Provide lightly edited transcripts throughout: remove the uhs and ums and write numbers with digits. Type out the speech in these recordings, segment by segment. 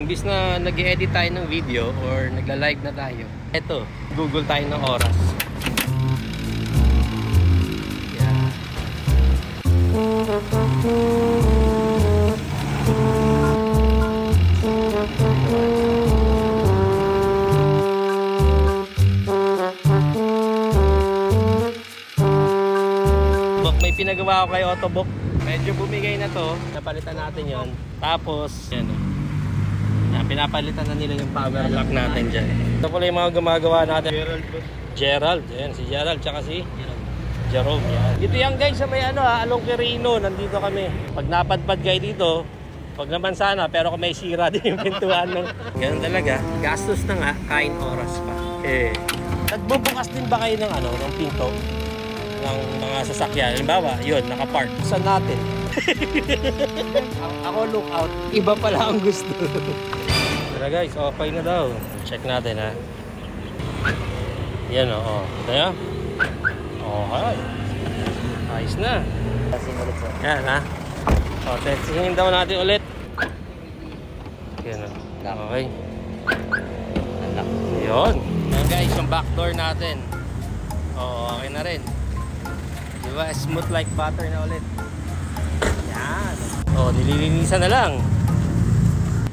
Imbis na nag-edit tayo ng video or nagla-live na tayo, eto, Google tayo ng oras. Yeah. May pinagawa ko kay Autobook. Medyo bumigay na to. Napalitan natin yon. Tapos, yan o. Pinapalitan na nila yung power lock natin dyan. Ito pala yung mga gumagawa natin. Gerald. Yan, si Gerald tsaka si Jerome. Yan. Dito yan guys sa may Along Quirino. Nandito kami. Pag napadpad kayo dito, pag naman sana, pero kung may sira din yung pintuan. Ganun talaga. Gastos na nga, kain oras pa. Nagbubukas din ba kayo ng pinto? Ng mga sasakyan. Halimbawa, yun, nakapark. Saan natin? Ako look out. Iba pala ang gusto. Tara guys, okay na daw. Check natin ha. Yan o. Kaya? Okay. Ayos na. Yan ha. O, testingin daw natin ulit. Yan o. Okay. Yun. Yan guys, yung back door natin. O, okay na rin. Diba? Smooth like butter na ulit. Yan. O, nililinisan na lang.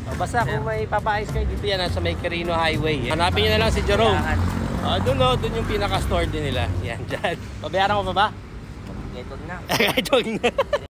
O, basta kung may papaayos kayo dito yan sa may Quirino Highway. Hanapin nyo na lang si Jerome. Doon yung pinaka-store din nila. Yan, dyan. Pabayaran ko pa ba? Ito na. Ito na.